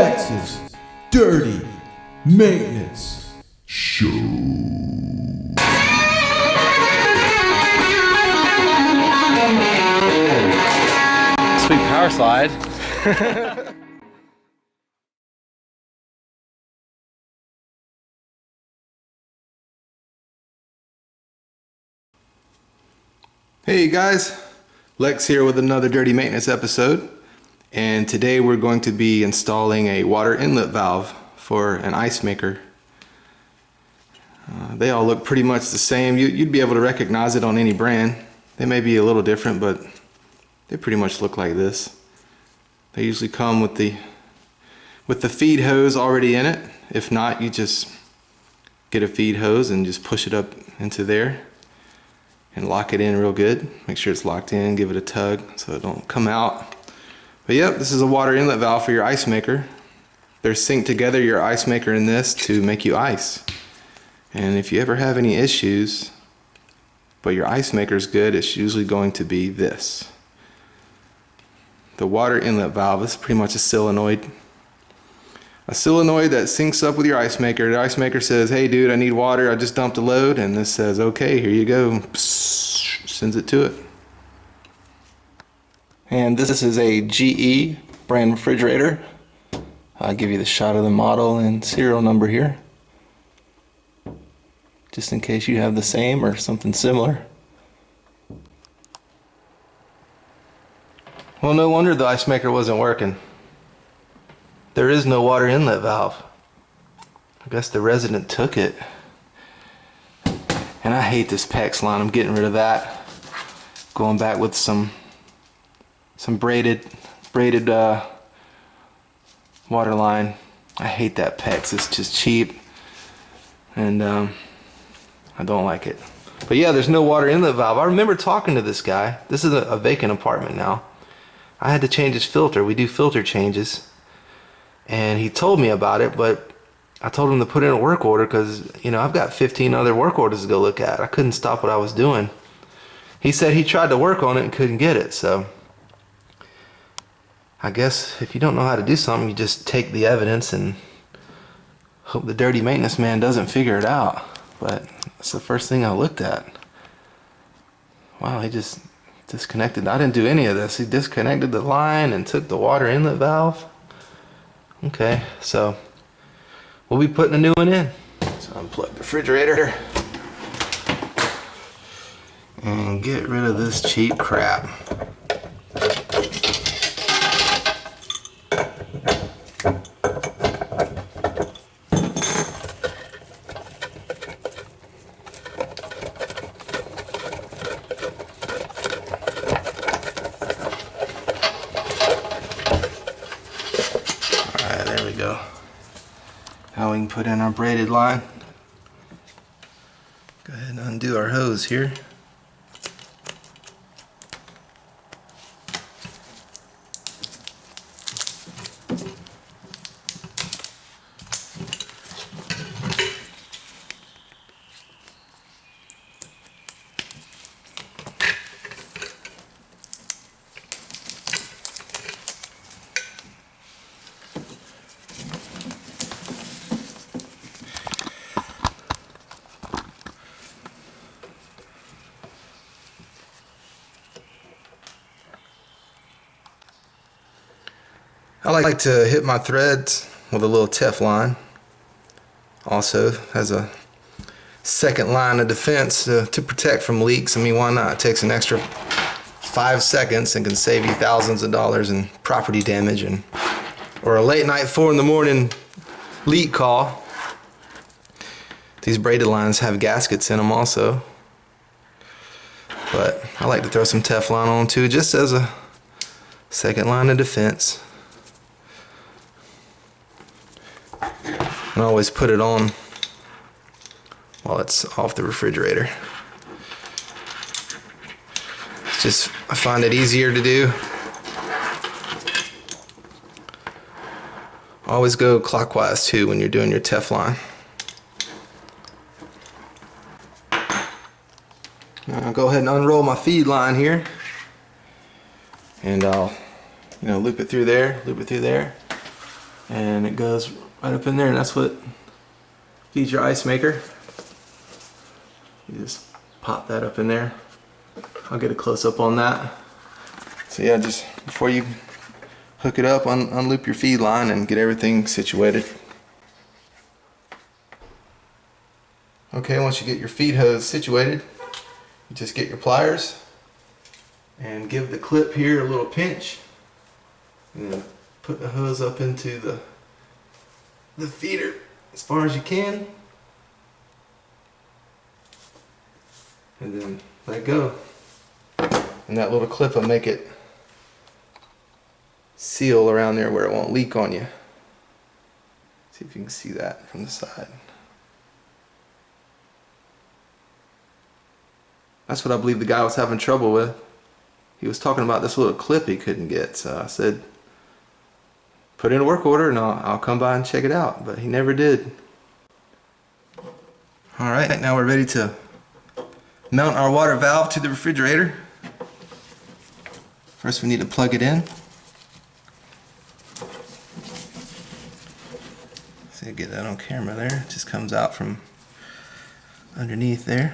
LEX'S Dirty Maintenance Show. Sweet power slide. Hey guys, Lex here with another Dirty Maintenance episode, and today we're going to be installing a water inlet valve for an ice maker. They all look pretty much the same. You'd be able to recognize it on any brand. They may be a little different, but they pretty much look like this. They usually come with the feed hose already in it. If not, you just get a feed hose and just push it up into there and lock it in real good. Make sure it's locked in, give it a tug so it don't come out. But yep, this is a water inlet valve for your ice maker. They're synced together, your ice maker and this, to make you ice. And if you ever have any issues, but your ice maker's good, it's usually going to be this. The water inlet valve is pretty much a solenoid. A solenoid that syncs up with your ice maker. The ice maker says, hey dude, I need water, I just dumped a load, and this says, okay, here you go. Psst, sends it to it. And this is a GE brand refrigerator. I'll give you the shot of the model and serial number here, just in case you have the same or something similar. Well, no wonder the ice maker wasn't working. There is no water inlet valve. I guess the resident took it. And I hate this PEX line. I'm getting rid of that. Going back with some braided water line. I hate that PEX. It's just cheap, and I don't like it. But yeah, there's no water inlet valve. I remember talking to this guy. This is a vacant apartment now. I had to change his filter. We do filter changes. And he told me about it, but I told him to put in a work order because, you know, I've got 15 other work orders to go look at. I couldn't stop what I was doing. He said he tried to work on it and couldn't get it, so I guess if you don't know how to do something, you just take the evidence and hope the dirty maintenance man doesn't figure it out. But that's the first thing I looked at. Wow, he just disconnected. I didn't do any of this. He disconnected the line and took the water inlet valve. Okay, so we'll be putting a new one in. So unplug the refrigerator and get rid of this cheap crap. Go. Now we can put in our braided line. Go ahead and undo our hose here. I like to hit my threads with a little Teflon. Also has a second line of defense to protect from leaks. I mean, why not? It takes an extra 5 seconds and can save you thousands of dollars in property damage or a late night 4 in the morning leak call. These braided lines have gaskets in them also, but I like to throw some Teflon on too, just as a second line of defense. And I always put it on while it's off the refrigerator. It's just, I find it easier to do. Always go clockwise too when you're doing your Teflon. Now I'll go ahead and unroll my feed line here, and I'll loop it through there, and it goes right up in there, and that's what feeds your ice maker. You just pop that up in there. I'll get a close-up on that. So yeah, just before you hook it up, unloop your feed line and get everything situated. Okay, once you get your feed hose situated, you just get your pliers and give the clip here a little pinch, and then put the hose up into the feeder as far as you can, and then let go. And that little clip will make it seal around there where it won't leak on you. See if you can see that from the side. That's what I believe the guy was having trouble with. He was talking about this little clip he couldn't get, so I said, put in a work order and I'll come by and check it out, but he never did. Alright, now we're ready to mount our water valve to the refrigerator. First we need to plug it in. See, get that on camera there. It just comes out from underneath there.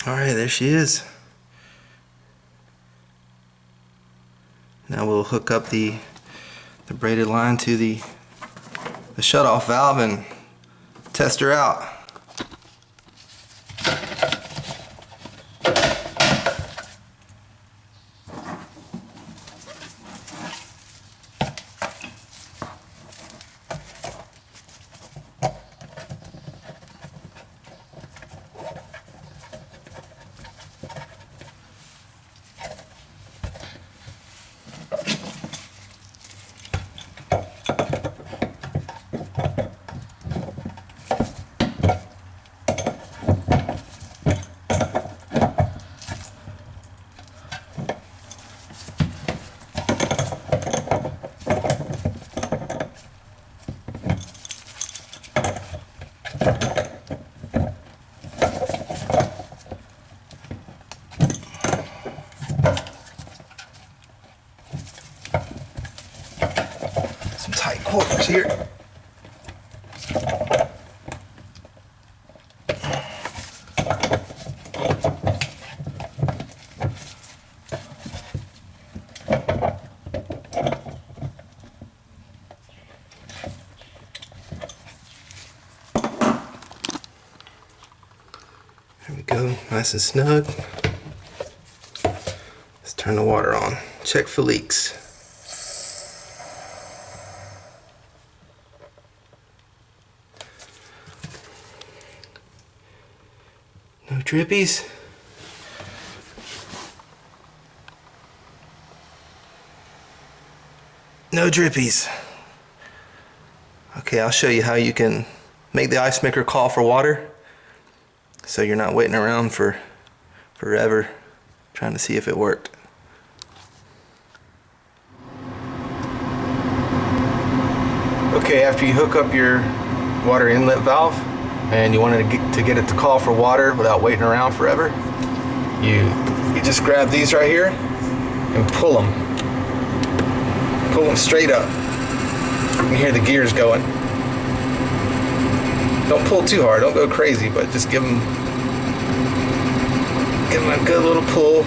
Alright, there she is. Now we'll hook up the braided line to the shutoff valve and test her out. Tight quarters here. There we go, nice and snug. Let's turn the water on. Check for leaks. No drippies. No drippies. Okay, I'll show you how you can make the ice maker call for water, so you're not waiting around for forever trying to see if it worked. Okay, after you hook up your water inlet valve and you wanted to get it to call for water without waiting around forever, you just grab these right here and pull them straight up. You can hear the gears going. Don't pull too hard, don't go crazy, but just give them a good little pull,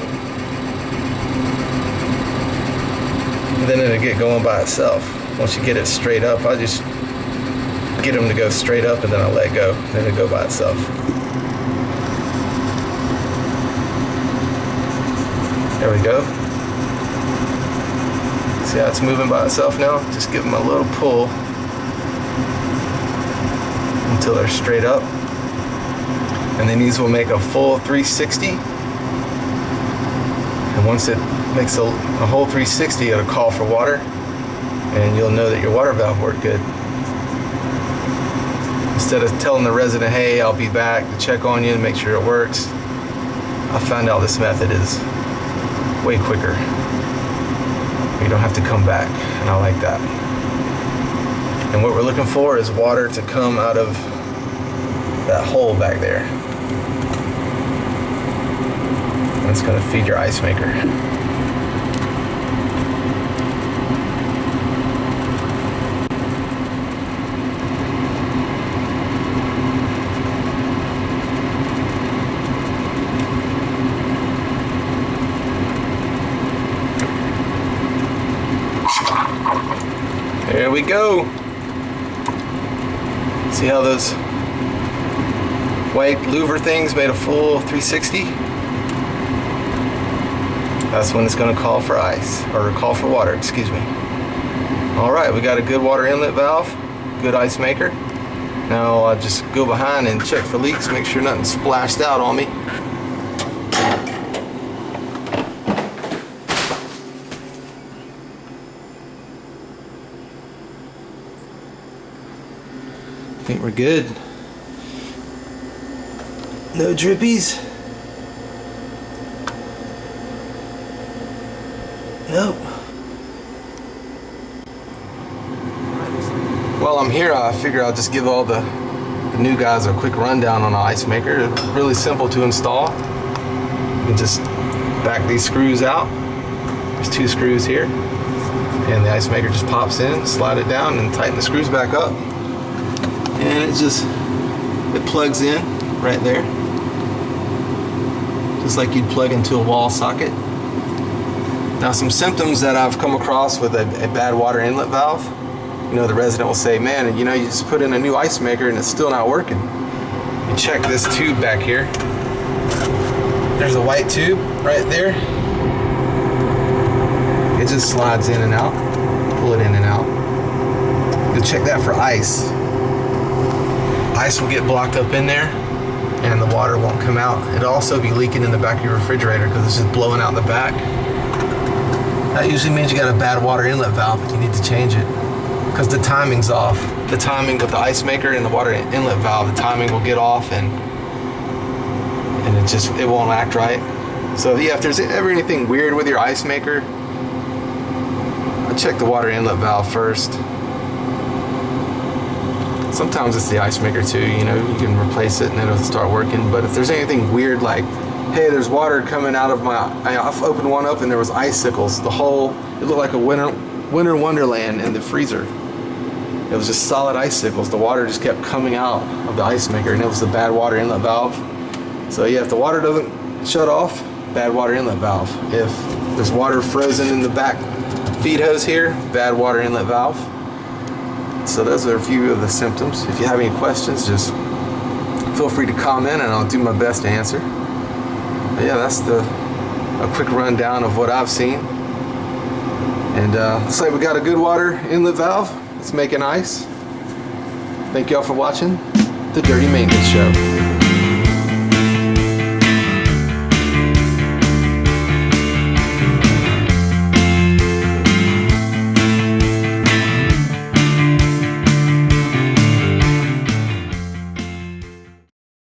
and then it'll get going by itself. Once you get it straight up, I just get them to go straight up and then I'll let go, then it'll go by itself. There we go. See how it's moving by itself now? Just give them a little pull until they're straight up. And then these will make a full 360. And once it makes a whole 360, it'll call for water. And you'll know that your water valve worked good. Instead of telling the resident, hey, I'll be back to check on you and make sure it works, I found out this method is way quicker. You don't have to come back, and I like that. And what we're looking for is water to come out of that hole back there. That's going to feed your ice maker. There we go. See how those white louver things made a full 360? That's when it's going to call for ice, or call for water, excuse me. Alright, we got a good water inlet valve, good ice maker. Now I'll just go behind and check for leaks, make sure nothing splashed out on me. I think we're good. No drippies. Nope. While I'm here, I figure I'll just give all the new guys a quick rundown on an ice maker. It's really simple to install. You can just back these screws out. There's 2 screws here. And the ice maker just pops in, slide it down, and tighten the screws back up. And it plugs in right there. Just like you'd plug into a wall socket. Now, some symptoms that I've come across with a bad water inlet valve, you know, the resident will say, man, you know, you just put in a new ice maker and it's still not working. You check this tube back here. There's a white tube right there. It just slides in and out. Pull it in and out. You'll check that for ice. Ice will get blocked up in there and the water won't come out. It'll also be leaking in the back of your refrigerator because it's just blowing out the back. That usually means you got a bad water inlet valve, but you need to change it because the timing's off. The timing with the ice maker and the water inlet valve, the timing will get off and it won't act right. So yeah, if there's ever anything weird with your ice maker, I check the water inlet valve first. Sometimes it's the ice maker too, you know, you can replace it and it'll start working. But if there's anything weird like, hey, there's water coming out of I've opened one up and there was icicles. It looked like a winter wonderland in the freezer. It was just solid icicles. The water just kept coming out of the ice maker and it was the bad water inlet valve. So yeah, if the water doesn't shut off, bad water inlet valve. If there's water frozen in the back feed hose here, bad water inlet valve. So those are a few of the symptoms. If you have any questions, just feel free to comment and I'll do my best to answer. But yeah, that's a quick rundown of what I've seen. And looks like we got a good water inlet valve. It's making ice. Thank y'all for watching The Dirty Maintenance Show.